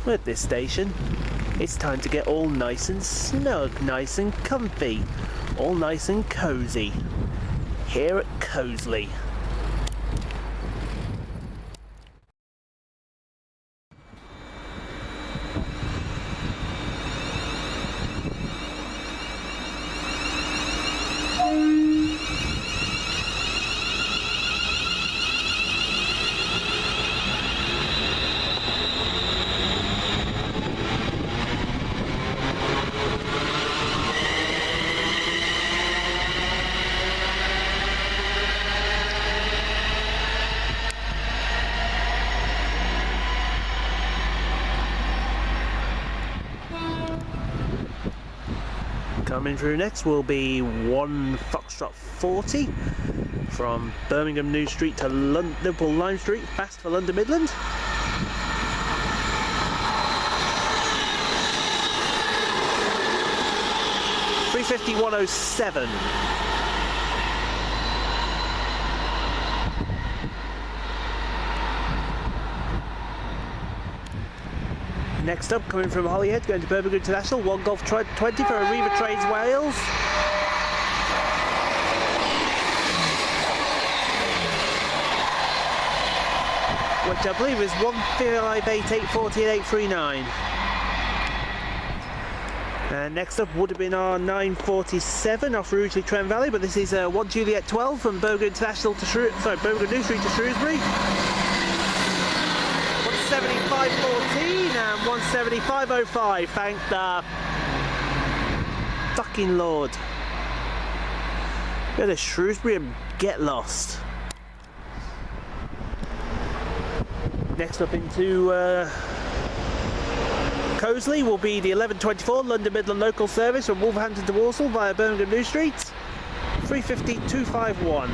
At this station, it's time to get all nice and snug, nice and comfy, all nice and cozy, here at Coseley. Coming through next will be 1 Foxtrot 40 from Birmingham New Street to Liverpool Lime Street, fast for London Midland. (350.107). Next up, coming from Holyhead, going to Birmingham International, 1 Golf 20 for Arriva Trains Wales. Which I believe is 158.840 and 839. And next up would have been our 947 off Rugeley Trent Valley, but this is 1 Juliet 12 from Birmingham International to Birmingham New Street to Shrewsbury. 175.14 and 175.05. Thank the fucking Lord. Go to Shrewsbury and get lost. Next up into Coseley will be the 1124 London Midland local service from Wolverhampton to Walsall via Birmingham New Street. 350.251.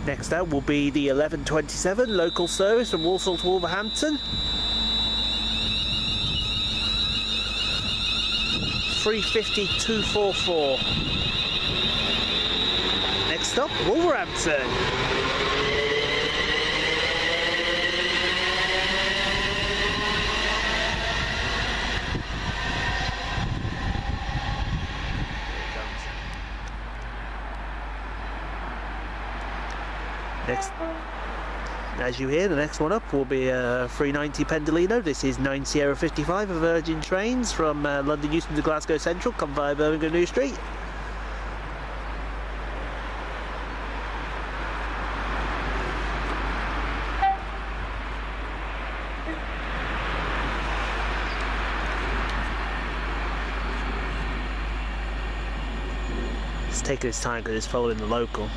Next out will be the 1127 local service from Walsall to Wolverhampton. 350.244. Next stop, Wolverhampton. Next, as you hear, the next one up will be 390 Pendolino. This is 9 Sierra 55 of Virgin Trains from London Euston to Glasgow Central, come via Birmingham New Street. It's taking its time because it's following the local.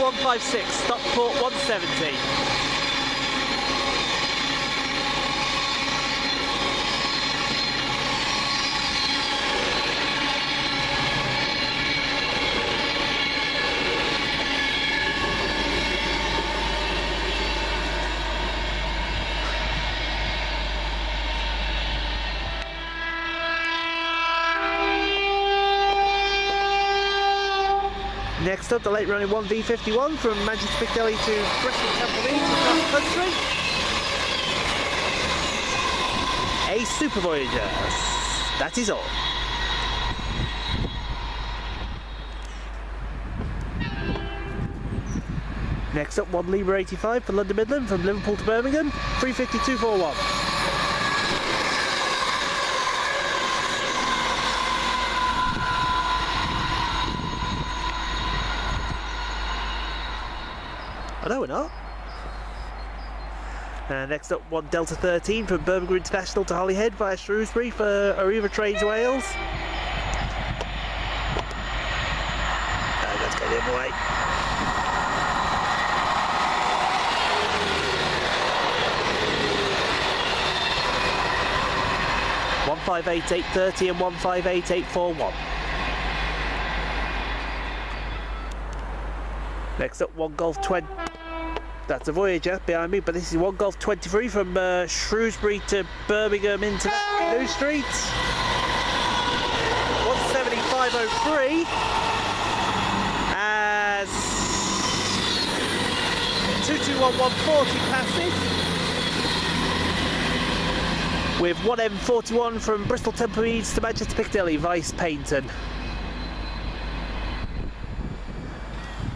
156, Stockport 170. Next up, the late running 1V51 from Manchester Piccadilly to Bristol Temple Meads across country. A Super Voyager. That is all. Next up, 1 Libra 85 for London Midland from Liverpool to Birmingham. 350.241. Oh, no, we're not. Next up, 1 Delta 13 from Birmingham International to Holyhead via Shrewsbury for Arriva Trains Wales. Let's go the other way. 158830 and 158841. Next up, 1 Golf 20. That's a Voyager behind me, but this is 1 Golf 23 from Shrewsbury to Birmingham into New Street. 175.03 as 221140 passes with 1M41 from Bristol Temple Meads to Manchester Piccadilly, Vice Paynton.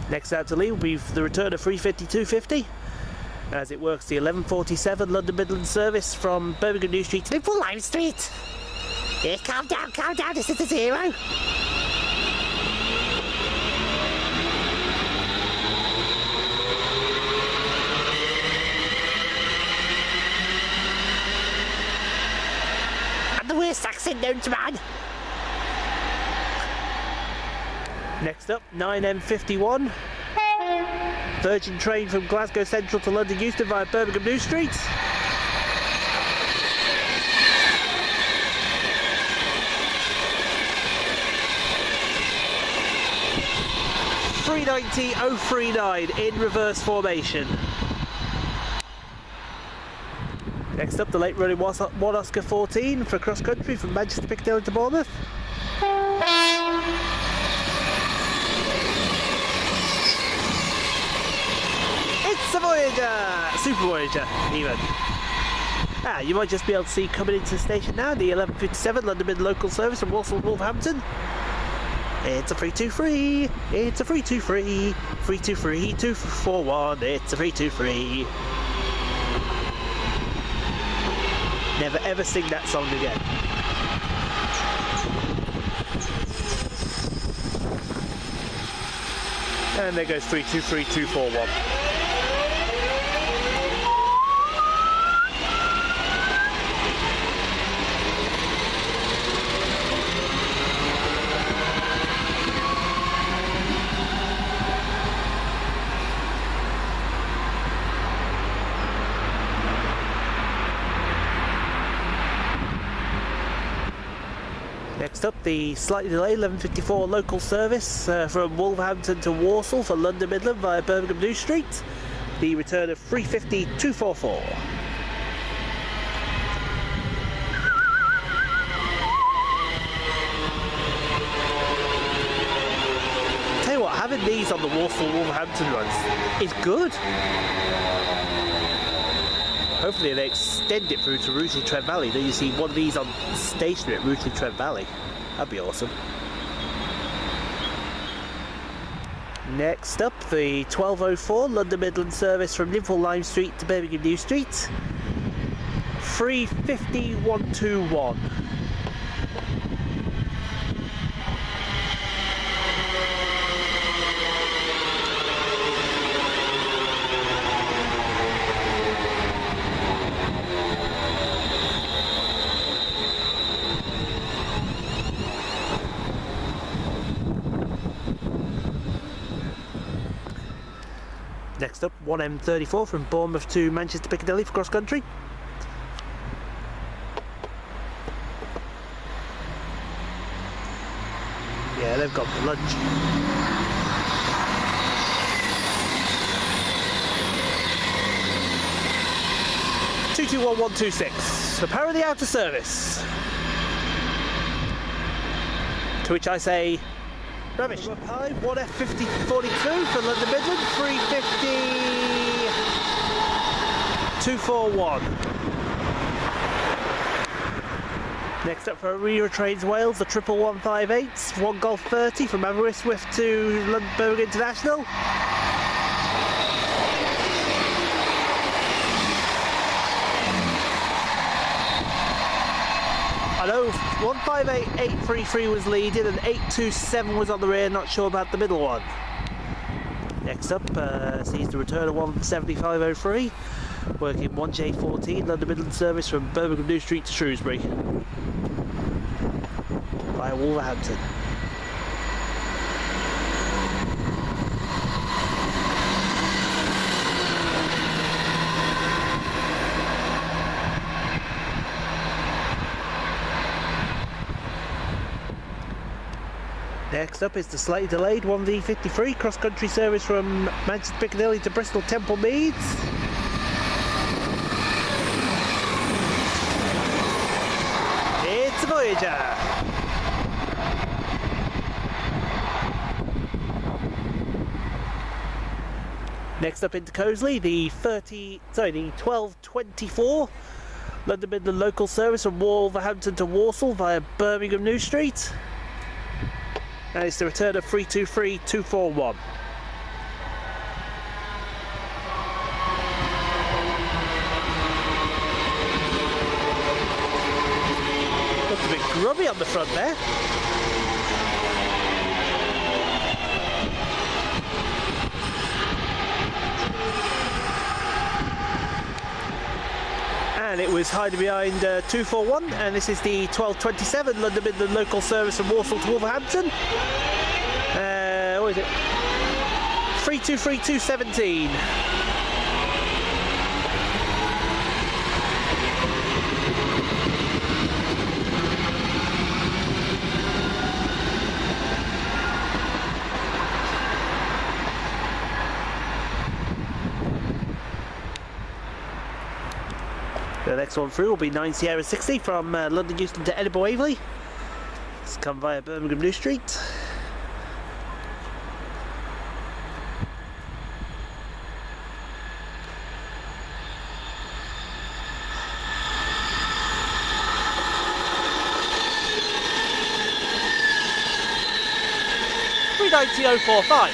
Next out to leave will be the return of 352.50 as it works the 11:47 London Midland service from Birmingham New Street to Liverpool Lime Street. Yeah, calm down, this is a 0. And the worst accent known to man. Next up, 9M51. Virgin train from Glasgow Central to London Euston via Birmingham New Street. .390.039 in reverse formation. Next up, the late running 1 Oscar 14 for cross country from Manchester Piccadilly to Bournemouth. It's a Voyager! Super Voyager, even. You might just be able to see coming into the station now, the 11:57 London Midland local service from Walsall to Wolverhampton. It's a 323, it's a 323, 323, 241, it's a 323. Never ever sing that song again. And there goes 323, 241. Next up, the slightly delayed 11:54 local service from Wolverhampton to Walsall for London Midland via Birmingham New Street. The return of 350.244. Tell you what, having these on the Walsall-Wolverhampton runs is good. Hopefully they extend it through to Rugeley-Trent Valley. Then you see one of these on stationary at Rugeley-Trent Valley. That'd be awesome. Next up, the 12:04 London Midland service from Liverpool Lime Street to Birmingham New Street. 350.121. Next up, 1M34 from Bournemouth to Manchester Piccadilly for cross country. Yeah, they've got the lunch. (221.126). The power of the outer service. To which I say, rubbish. 1F5042 for London Midland, 350.241. Next up for Arriva Trains Wales, the 11158, 1 Golf 30 from Aberystwyth to London Birmingham International. I know 158833 was leading and 827 was on the rear, not sure about the middle one. Next up, sees the return of 175.03, working 1J14 London Midland service from Birmingham New Street to Shrewsbury via Wolverhampton. Next up is the slightly delayed 1V53 cross-country service from Manchester Piccadilly to Bristol Temple Meads. It's a Voyager. Next up into Coseley, the 1224 London Midland local service from Wolverhampton to Walsall via Birmingham New Street. And it's the return of 323241. Looks a bit grubby on the front there. And it was hiding behind 241, and this is the 1227 London Midland local service from Walsall to Wolverhampton. What is it? 323217. The next one through will be 9 Sierra 60 from London Euston to Edinburgh Waverley. It's come via Birmingham New Street. $390,045.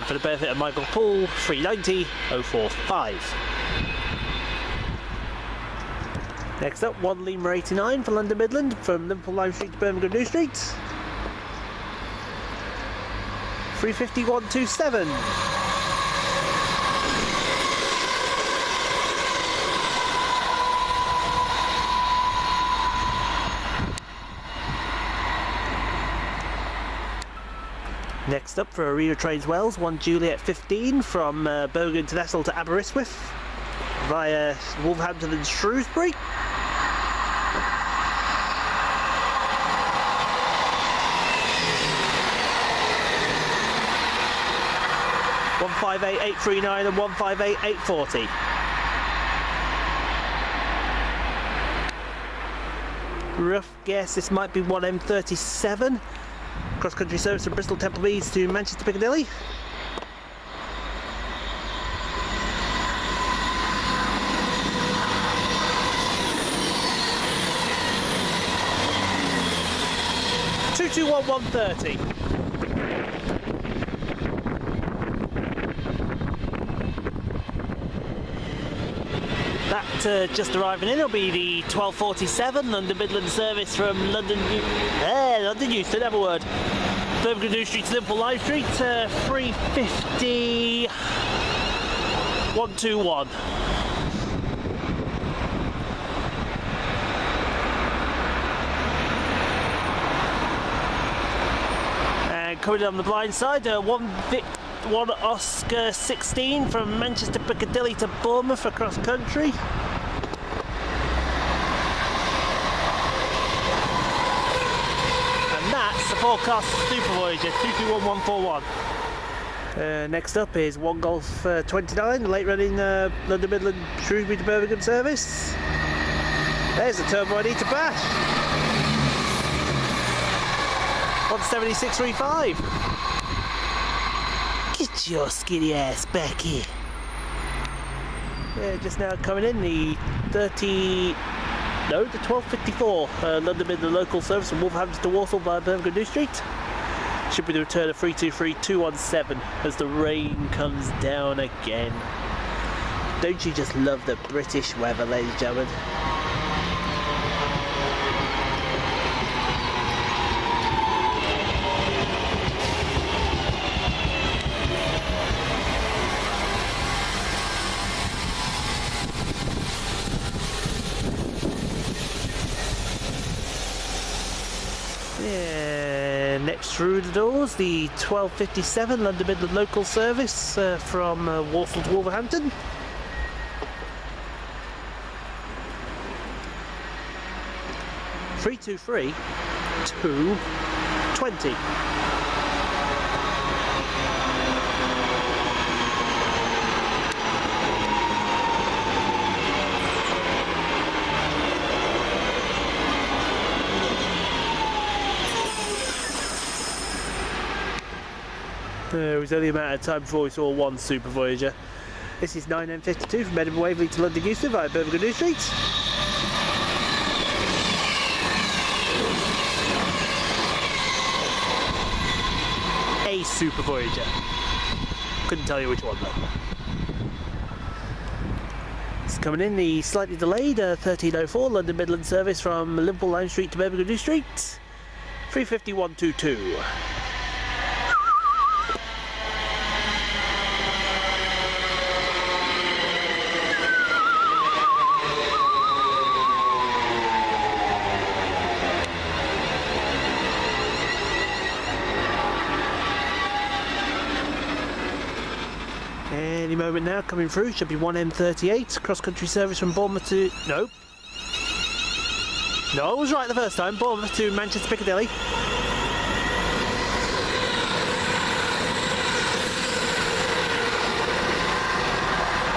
For the benefit of Michael Paul, 390,045. Next up, 1 Lima 89 for London Midland from Liverpool Lime Street to Birmingham New Street. 35127. Next up for Arriva Trains Wells, 1 Juliet 15 from Birmingham International to Aberystwyth via Wolverhampton and Shrewsbury. $158,839 and $158,840. Rough guess this might be 1M37. Cross-country service from Bristol Temple Meads to Manchester Piccadilly. $221,130. That just arriving in will be the 1247 London Midland service from London Euston, never word. Birmingham New Street to Liverpool Lime Street, 350,121. And coming down the blind side, 1 Oscar 16 from Manchester Piccadilly to Bournemouth across country. The forecast Super Voyager 221141. Next up is 1 Golf 29, the late running London Midland Shrewsbury to Birmingham service. There's the turbo I need to bash. 17635. Get your skinny ass back here. Yeah, just now coming in the 1254 London Midland local service from Wolverhampton to Walsall via Birmingham New Street. Should be the return of 323217 as the rain comes down again. Don't you just love the British weather, ladies and gentlemen? Next through the doors, the 1257 London Midland local service from Walsall to Wolverhampton. 323 220. It was only a matter of time before we saw one Super Voyager. This is 9M52 from Edinburgh Waverley to London Euston via Birmingham Street. A Super Voyager. Couldn't tell you which one though. It's coming in the slightly delayed 1304 London Midland service from Liverpool Lime Street to Birmingham Street. 35122. Any moment now, coming through, should be 1M38, cross-country service from Bournemouth to... No, I was right the first time, Bournemouth to Manchester Piccadilly.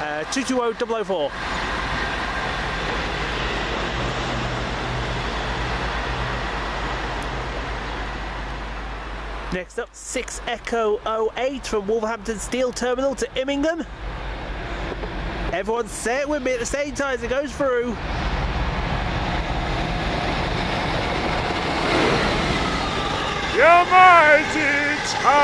Uh, 220004. Next up, 6 Echo 08 from Wolverhampton Steel Terminal to Birmingham. Everyone say it with me at the same time as it goes through. Your mighty tug!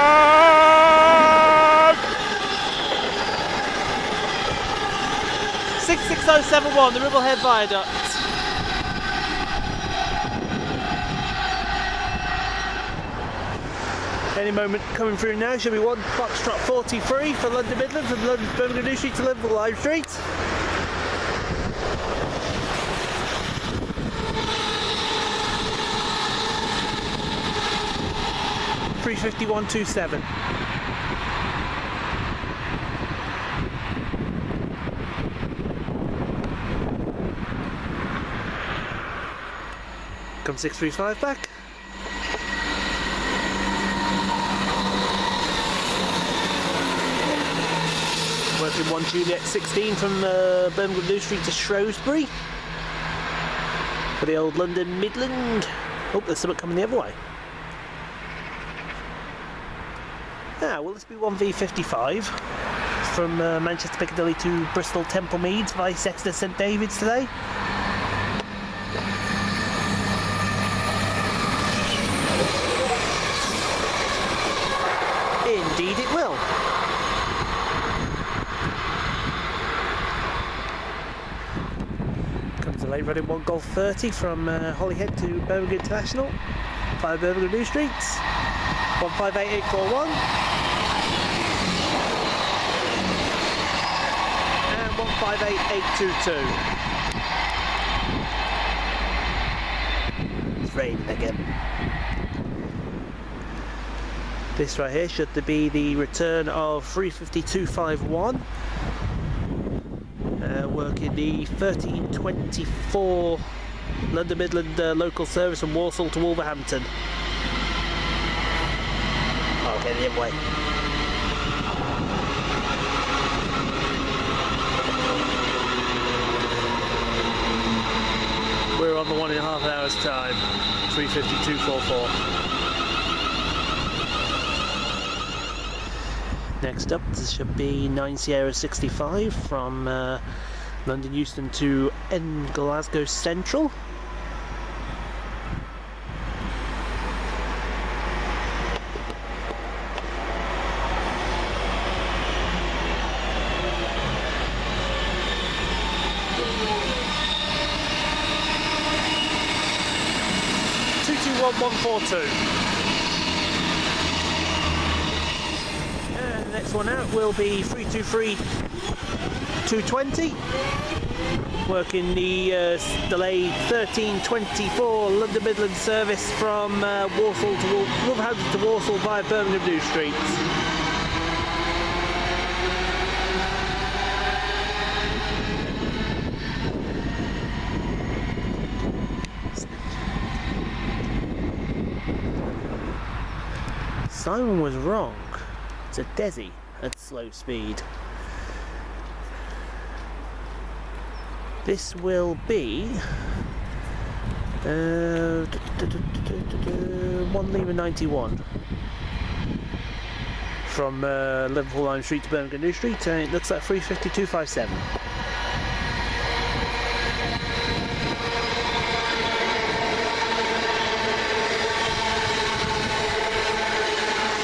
66071, the Ribblehead Viaduct. Any moment coming through now, should be 1 Foxtrot 43 for London Midland from Birmingham Street to Liverpool Lime Street. $351.27. Come 635 back. Working 1 Juliet 16 from Birmingham Street to Shrewsbury for the old London Midland. Oh, there's something coming the other way. Now, will this be 1V55 from Manchester Piccadilly to Bristol Temple Meads via Exeter St David's today? Indeed it will. Late running 1 Golf 30 from Holyhead to Birmingham International via Birmingham New Street. 158841 and 158822. It's raining again. This right here should be the return of 35251. Working the 1324 London Midland local service from Walsall to Wolverhampton. I'll get the other way. We're on the 1.5 hours time. 35244. Next up, this should be 9 Sierra 65 from London Euston to Glasgow Central. And the next one out will be 323 220. Working the delayed 1324 London Midland service from Wolverhampton to Walsall via Birmingham New Street. Simon was wrong. It's a Desi at slow speed. This will be 1 Lima 91 from Liverpool Lime Street to Birmingham New Street, and it looks like 3:52.57.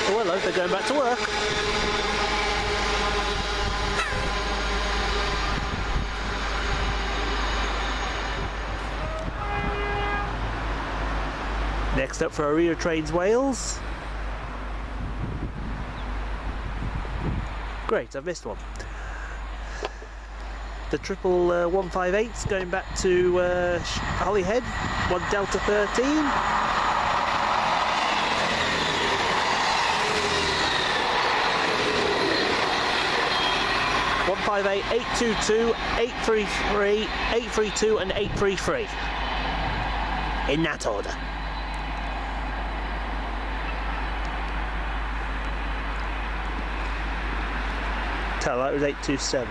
Oh hello, they're going back to work. Next up for Arriva Trains Wales. Great, I've missed one. The triple 158's going back to Holyhead, 1 Delta 13. (158), 822, 833, 832 and 833. In that order. Tell that was 827.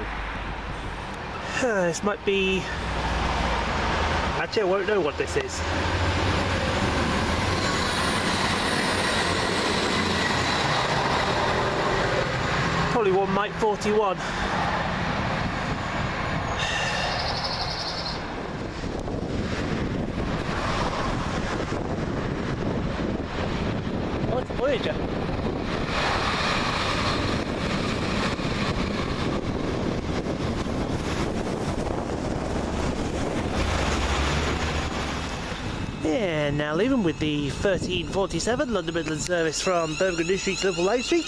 This might be... Actually, I won't know what this is. Probably one Mike 41. Oh, it's a Voyager. And now leaving with the 1347 London Midland service from Birmingham New Street to Liverpool Lime Street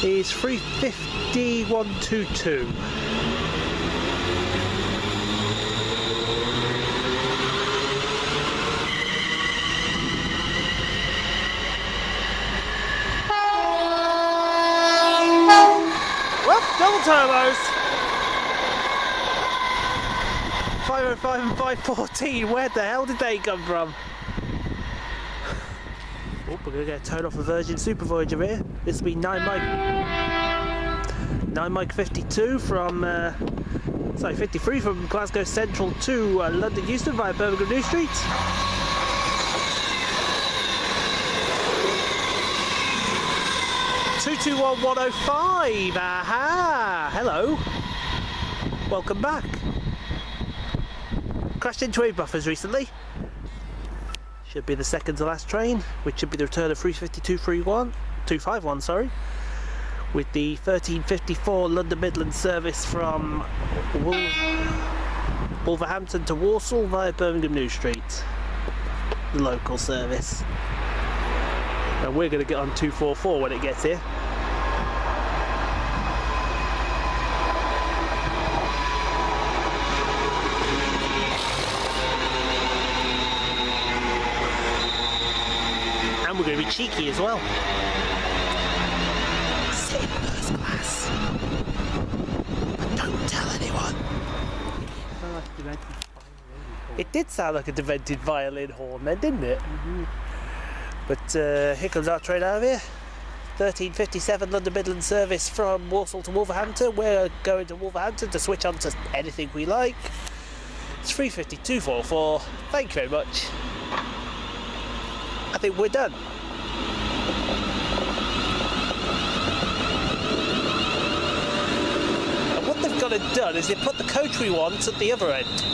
is 3:50.122. Well, double turbos. 505 and 514, where the hell did they come from? Oh, we're going to get a turn off a Virgin Super Voyager here. This will be 9 Mike 52 from, 53 from Glasgow Central to London Euston via Birmingham New Street. (221.105). Aha! Hello. Welcome back. Crashed into wave buffers recently. Should be the second to last train, which should be the return of 3:52.251, sorry, with the 13:54 London Midland service from Wolverhampton to Walsall via Birmingham New Street, the local service. And we're going to get on 244 when it gets here. We're going to be cheeky as well. Sit in first class. But don't tell anyone. It did sound like a demented violin horn then, didn't it? Mm-hmm. But here comes our train out of here. 13:57 London Midland service from Walsall to Wolverhampton. We're going to Wolverhampton to switch on to anything we like. It's 3:52.44. Thank you very much. I think we're done. And what they've got it done is they put the coach we want at the other end.